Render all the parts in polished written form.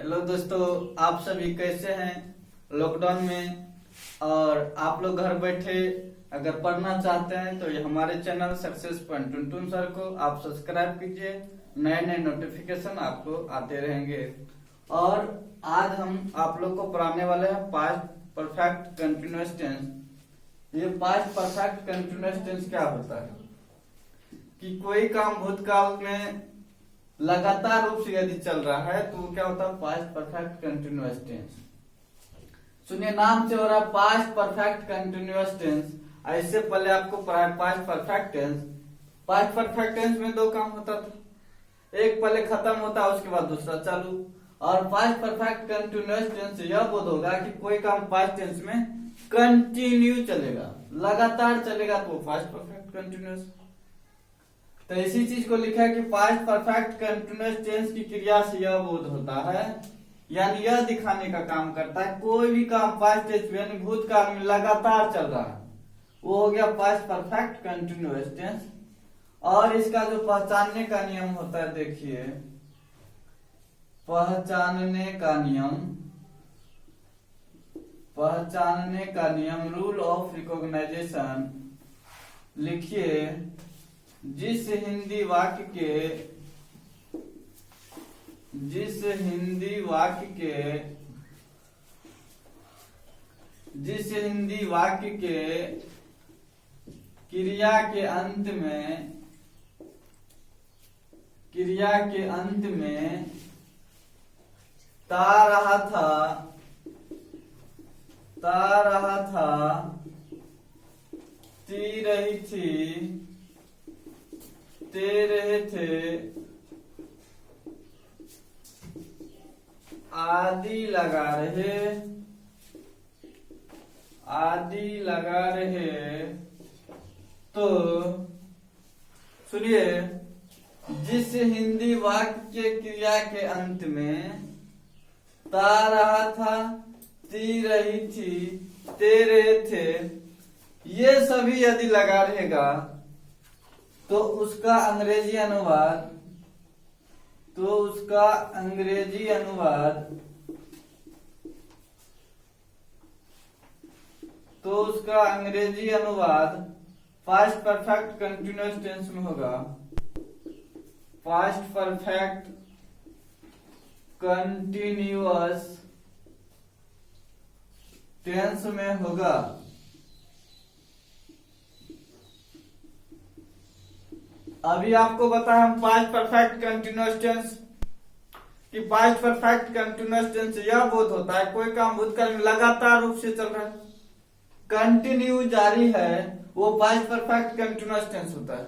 Hello दोस्तों, आप सभी कैसे हैं लॉकडाउन में। और आप लोग घर बैठे अगर पढ़ना चाहते हैं तो ये हमारे channel success point Tuntun sir को आप सब्सक्राइब कीजिए। नए नए नोटिफिकेशन आपको आते रहेंगे। और आज हम आप लोग को पढ़ाने वाले हैं पास्ट परफेक्ट कंटिन्यूअस टेंस। ये पास्ट परफेक्ट कंटिन्यूअस टेंस क्या होता है कि कोई काम भूतकाल में लगातार रूप से यदि चल रहा है तो वो क्या होता है, पास्ट परफेक्ट कंटिन्यूअस टेंस। सुनिए, नाम से हो रहा है पास्ट परफेक्ट कंटिन्यूअस टेंस। ऐसे पहले आपको पढ़ा है past perfect tense. Past perfect tense में दो काम होता था, एक पहले खत्म होता है उसके बाद दूसरा चालू। और पास्ट परफेक्ट कंटिन्यूअस टेंस से यह बोध होगा कि कोई काम पास्ट टेंस में कंटिन्यू चलेगा, लगातार चलेगा, तो पास्ट परफेक्ट कंटिन्यूअस। तो इसी चीज को लिखा है कि पास्ट परफेक्ट कंटिन्यूअस टेंस की क्रिया से यह बोध होता है, यानी यह दिखाने का काम करता है कोई भी काम पास्ट टेंस यानी भूतकाल में लगातार चल रहा है, वो हो गया पास्ट परफेक्ट कंटिन्यूअस टेंस। और इसका जो पहचानने का नियम होता है, देखिए पहचानने का नियम रूल ऑफ रिकॉग्नाइजेशन लिखिए। जिस हिंदी वाक्य के क्रिया के अंत में ता रहा था, ती रही थी, ते रहे थे, आदि लगा रहे। तो सुनिए, जिस हिंदी वाक्य के क्रिया के अंत में ता रहा था, ती रही थी, ते रहे थे, ये सभी यदि लगा रहेगा तो उसका अंग्रेजी अनुवाद पास्ट परफेक्ट कंटिन्यूअस टेंस में होगा। पास्ट परफेक्ट कंटिन्यूअस टेंस में होगा। अभी आपको बताया हम पास्ट परफेक्ट कंटिन्यूअस टेंस कि पास्ट परफेक्ट कंटिन्यूअस टेंस यह बोध होता है कोई काम भूतकाल में लगातार रूप से चल रहा है, कंटिन्यू जारी है, वो पास्ट परफेक्ट कंटिन्यूअस टेंस होता है।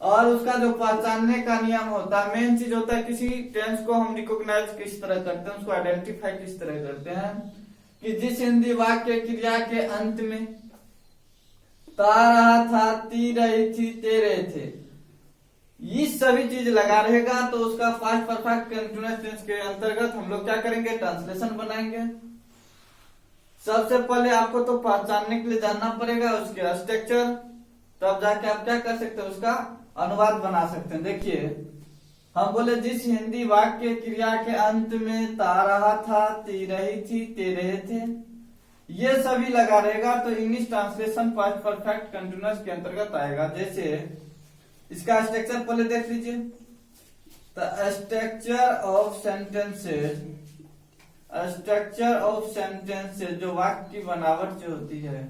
और उसका जो पहचानने का नियम होता है, मेन चीज होता है किसी टेंस को हम रिकॉग्नाइज किस तरह करते हैं, उसको आइडेंटिफाई किस तरह करते हैं कि जिस हिंदी वाक्य क्रिया के अंत में ता रहा था, ती रही थी, ते रहे थे, ये सभी चीज लगा रहेगा तो उसका पास्ट परफेक्ट कंटिन्यूअस टेंस के अंतर्गत हम लोग क्या करेंगे, ट्रांसलेशन बनाएंगे। सबसे पहले आपको तो पहचानने के लिए जानना पड़ेगा उसके स्ट्रक्चर, तब जाके आप क्या कर सकते हैं, उसका अनुवाद बना सकते हैं। देखिए, हम बोले जिस हिंदी वाक्य क्रिया के अंत में ता रहा था, ती रही थी, ते रहे थे, ये सभी लगा रहेगा तो English translation past perfect continuous के अंतर्गत आएगा। जैसे इसका स्ट्रक्चर पहले देख लीजिए। द स्ट्रक्चर ऑफ सेंटेंसेस जो वाक्य की बनावट जो होती है,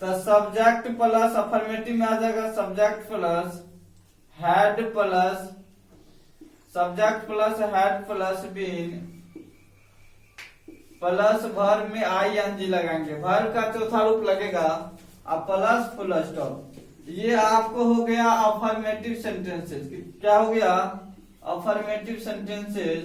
तो सब्जेक्ट प्लस अफर्मेटिव में आ जाएगा, subject plus had plus been plus verb में आईएनजी लगाएंगे, वर्ब का चौथा रूप लगेगा अब प्लस फुल स्टॉप। ये आपको हो गया अफर्मेटिव सेंटेंसेस। क्या हो गया, अफर्मेटिव सेंटेंसेस।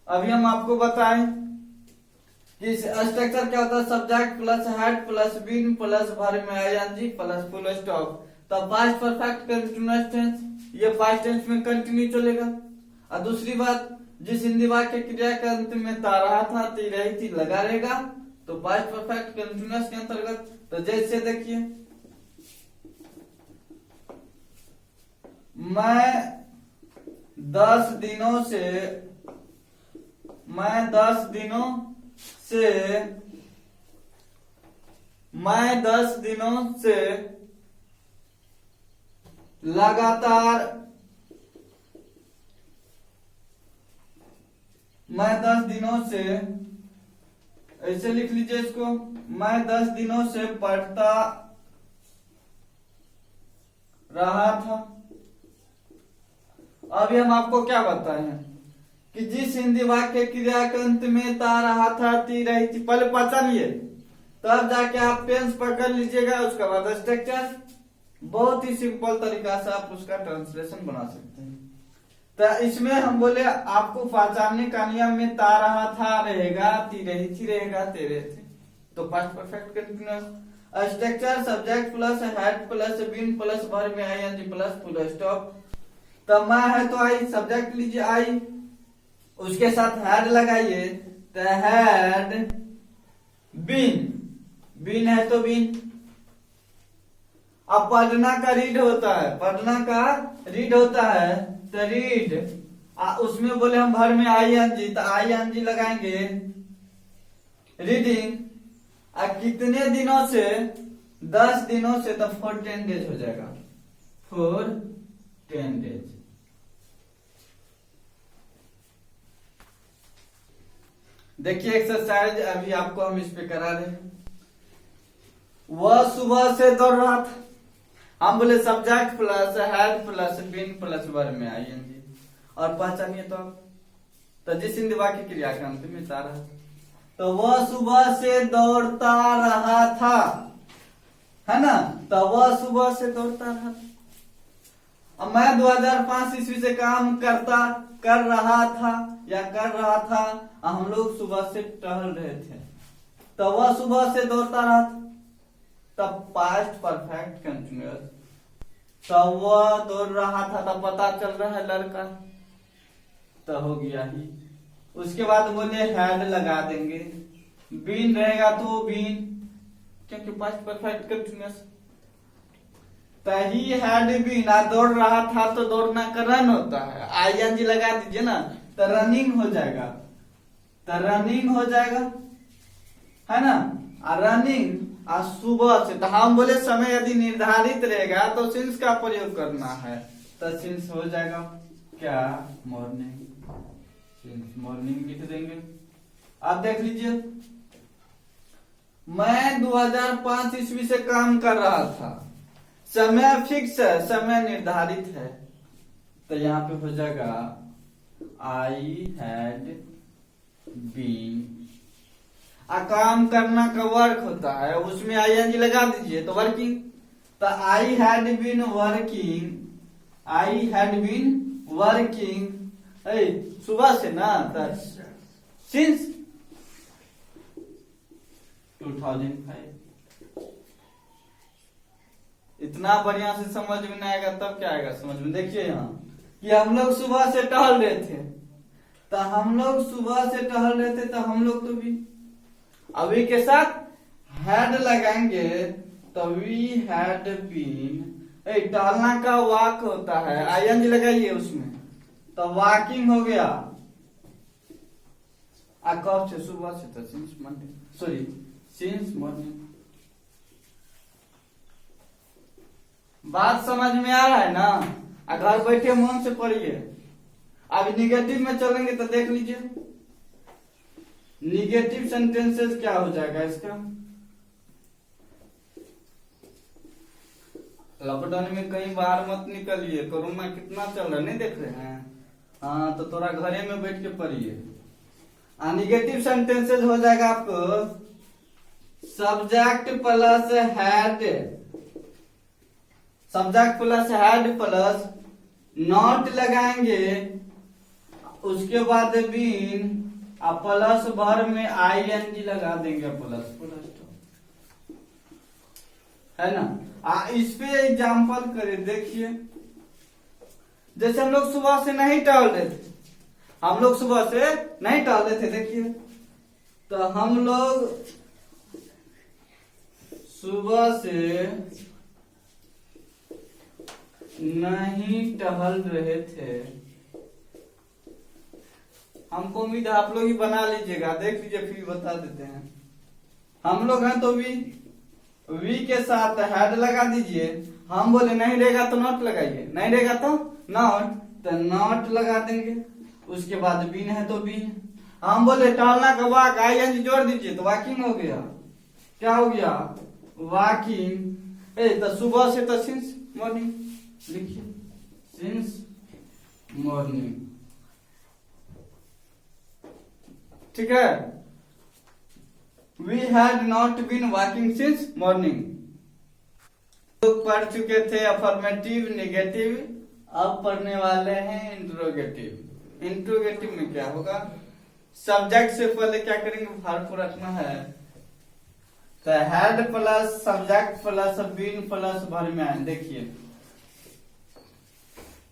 अभी हम आपको बताएं कि स्ट्रक्चर क्या होता है, subject plus had plus been plus verb में आईएनजी प्लस फुल स्टॉप। तो पास्ट परफेक्ट कंटिन्यूअस टेंस, ये पास्ट टेंस में कंटिन्यू चलेगा। और दूसरी बात, जिस हिंदी वाक्य क्रिया के अंत में ता रहा था, ती रही थी लगा रहेगा तो पास्ट परफेक्ट कंटिन्यूअस के अंतर्गत। तो जैसे देखिए मैं 10 दिनों से लगातार ऐसे लिख लीजिए इसको, मैं 10 दिनों से पढ़ता रहा था। अभी हम आपको क्या बताए हैं कि जिस हिंदी वाक्य क्रिया के अंत में ता रहा था, ती रही थी, पहले पहचानिए, तब जाके आप टेंस पकड़ लीजिएगा। उसके बाद स्ट्रक्चर, बहुत ही सिंपल तरीका से आप उसका ट्रांसलेशन बना सकते हैं। तो इसमें हम बोले आपको पहचानने का नियम में ता रहा था रहेगा, ती रही थी रहेगा, ते रहे थे, तो past perfect continuous. Structure subject plus had plus been plus verb में आईएनजी प्लस फुल स्टॉप। तो मैं है तो आई, सब्जेक्ट लीजिए आई, उसके साथ हेड लगाइए, तो हेड बीन, बीन है तो बीन। अब पढ़ना का रीड होता है, पढ़ना का रीड होता है, तो रीड, उसमें बोले हम भर में आईएनजी, तो आईएनजी लगाएंगे, रीडिंग। कितने दिनों से, 10 दिनों से, तो फॉर 10 डेज हो जाएगा, फॉर 10 डेज। देखिए एक्सरसाइज अभी आपको हम इस पे करा रहे हैं। वह सुबह से दौड़ रहा था, हम बोले subject plus had plus been plus verb में आईएनजी, और पहचानिए तो जिस हिंदी वाक्य क्रिया के अंत में ता रहा था, तो वह सुबह से दौड़ता रहा था, है ना, तो वह सुबह से दौड़ता रहा था। अब मैं 2005 ईस्वी से काम कर रहा था या कर रहा था, हम लोग सुबह से टहल रहे थे, तो वह सुबह से दौड़ता रहा था, तब पास्ट परफेक्ट कंटिन्यूअस। तो वह दौड़ रहा था, तब पता चल रहा है लड़का, तो हो गया ही। उसके बाद बोले हेड लगा देंगे, बीन रहेगा तो बीन, क्योंकि past perfect continuous. He had been, दौड़ रहा था तो दौड़ना का रन होता है, आईएनजी लगा दीजिए ना, तो रनिंग हो जाएगा, तो रनिंग हो जाएगा, है ना। रनिंग सुबह से, तो हम बोले समय यदि निर्धारित रहेगा तो सिंस का प्रयोग करना है, तो सिंस हो जाएगा क्या, मॉर्निंग, सिंस मॉर्निंग लिख देंगे। आप देख लीजिए, मैं 2005 ईस्वी से काम कर रहा था, समय फिक्स है, समय निर्धारित है, तो यहाँ पे हो जाएगा आई हैड बीन। काम करना का वर्क होता है, उसमें आईएनजी लगा दीजिए तो वर्किंग, तो I had been working, I had been working सुबह से ना, सिंस 2005। इतना बढ़िया से समझ में नहीं आएगा तब क्या आएगा समझ में। देखिए यहाँ कि हम लोग सुबह से टहल रहे थे, तो हम लोग सुबह से टहल रहे थे, तो हम लोग तो भी अभी के साथ हैड लगाएंगे, तो वी हैड बीन, टहलना का वॉक होता है, आईएनजी लगाइए उसमें, तो वॉकिंग हो गया। कब से, सुबह से, तो since Monday, sorry since morning. बात समझ में आ रहा है ना, घर बैठे मन से पढ़िए। अब निगेटिव में चलेंगे तो देख लीजिए, निगेटिव सेंटेंसेस क्या हो जाएगा इसका। लॉकडाउन में कहीं बाहर मत निकलिए, कोरोना कितना चल रहा है, नहीं देख रहे हैं, हाँ, तो थोड़ा घरे में बैठ के पढ़िए। निगेटिव सेंटेंसेस हो जाएगा आपको subject plus had, subject plus had plus not लगाएंगे, उसके बाद बीन, प्लस वर्ब में आईएनजी लगा देंगे, प्लस है ना। इस पे एग्जाम्पल करें, देखिए जैसे हम लोग सुबह से नहीं टहल रहे थे, हम लोग सुबह से नहीं टहल रहे थे, देखिए तो हम लोग सुबह से नहीं टहल रहे थे। हमको उम्मीद है आप लोग ही बना लीजिएगा, देख लीजिए फिर बता देते हैं। हम लोग हैं तो वी के साथ हेड लगा दीजिए। हम बोले नहीं रहेगा तो नॉट लगाइए, नहीं रहेगा तो नॉट लगा देंगे। उसके बाद बीन है तो बीन। हम बोले टहलना का वाक आईएनजी जोड़ दीजिए तो वॉकिंग हो गया। क्या हो गया? वॉकिंग। तो सुबह से तो सिंस मॉर्निंग लिखिए, सिंस मॉर्निंग। ठीक है, we had not been walking since morning. लोग पढ़ चुके थे अफर्मेटिव नेगेटिव, अब पढ़ने वाले हैं इंट्रोगेटिव। इंट्रोगेटिव में क्या होगा? सब्जेक्ट से पहले क्या करेंगे? वर्ब को रखना है। तो had plus subject plus been plus verb में आए। देखिए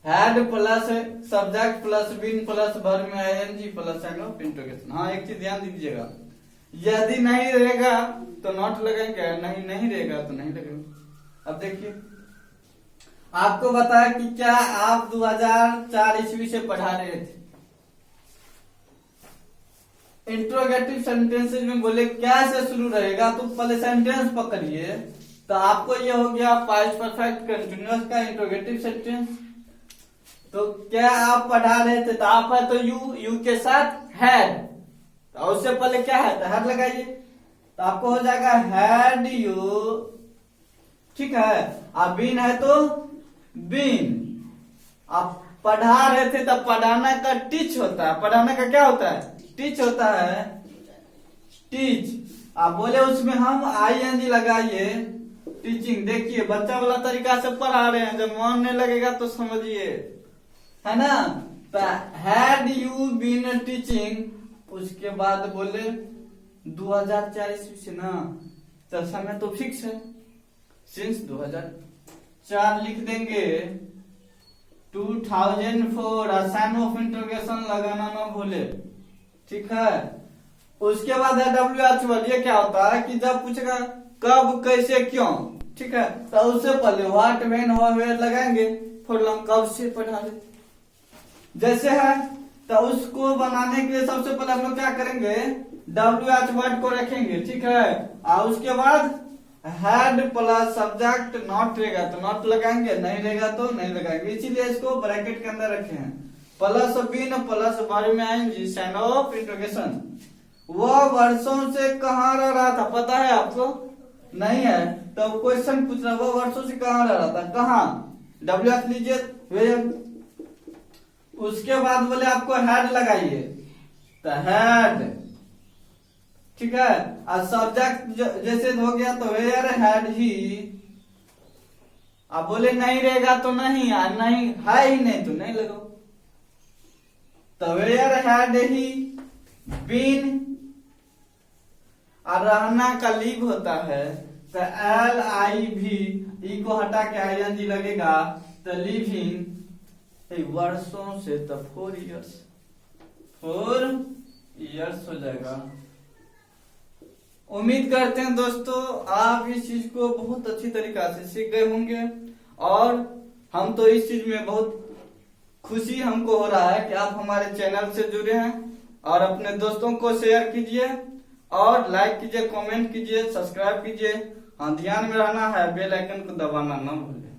had plus subject plus been plus verb में ING plus sign of interrogation. हाँ, एक चीज ध्यान दीजिएगा, यदि नहीं रहेगा तो नॉट लगाएंगे, नहीं रहेगा तो नहीं लगेगा। अब देखिए आपको बताया कि क्या आप 2004 ईस्वी से पढ़ा रहे थे। इंट्रोगेटिव सेंटेंसेस में बोले क्या से शुरू रहेगा, तो पहले सेंटेंस पकड़िए। तो आपको ये हो गया पास्ट परफेक्ट कंटिन्यूअस का इंट्रोगेटिव सेंटेंस। तो क्या आप पढ़ा रहे थे, तो आप है तो यू के साथ हैड, तो उससे पहले क्या है, तो हैड लगाइए। तो आपको हो जाएगा हैड यू। ठीक है, अब बीन है तो बीन। आप पढ़ा रहे थे तो पढ़ाना का टीच होता है। पढ़ाने का क्या होता है? टीच होता है, टीच। आप बोले उसमें हम आईएनजी लगाइए, टीचिंग। देखिए बच्चा वाला तरीका से पढ़ा रहे हैं, जब मन नहीं लगेगा तो समझिए, है ना। तो हैड यू बीन टीचिंग, उसके बाद बोले 2004 ईस्वी से ना, तो समय तो फिक्स है, सिंस 2004 लिख देंगे। 2004 साइन ऑफ इंट्रोगेशन लगाना ना भूले। ठीक है, उसके बाद है WH। ये क्या होता है कि जब पूछेगा कब कैसे क्यों, ठीक है, तो उससे पहले व्हाट व्हेन हाउ वेयर लगाएंगे। फॉर्मूला कब से पढ़ा रहे जैसे है, तो उसको बनाने के लिए सबसे पहले हम लोग क्या करेंगे, WH वर्ड को रखेंगे। ठीक है, और उसके बाद हैड प्लस सब्जेक्ट नॉट रहेगा तो नॉट लगाएंगे, नहीं रहेगा तो नहीं लगाएंगे। इसीलिए इसको ब्रैकेट के अंदर रखे हैं। प्लस बीन प्लस वर्ब में आएंगे साइन ऑफ इंट्रोगेशन। वह वर्षों से कहाँ रह रहा था, पता है आपको? नहीं है, तो क्वेश्चन पूछ रहा, वह वर्षों से कहाँ रह रहा था, कहाँ? WH लीजिए, वेयर। उसके बाद बोले आपको हैड लगाइए, तो हैड। ठीक है, और सब्जेक्ट जैसे हो गया तो वेयर हैड ही। अब बोले नहीं रहेगा तो नहीं, नहीं है ही नहीं तो नहीं लगाओ। तो वेयर हैड ही बीन, और रहना का लीव होता है, तो LIV, ई को हटा के ING लगेगा, तो लिविंग। वर्षों से तो 4 इयर्स, 4 इयर्स हो जाएगा। उम्मीद करते हैं दोस्तों आप इस चीज को बहुत अच्छी तरीका से सीख गए होंगे, और हम तो इस चीज में बहुत खुशी हमको हो रहा है कि आप हमारे चैनल से जुड़े हैं। और अपने दोस्तों को शेयर कीजिए, और लाइक कीजिए, कमेंट कीजिए, सब्सक्राइब कीजिए। हाँ, ध्यान में रहना है, बेल आइकन को दबाना ना भूलें।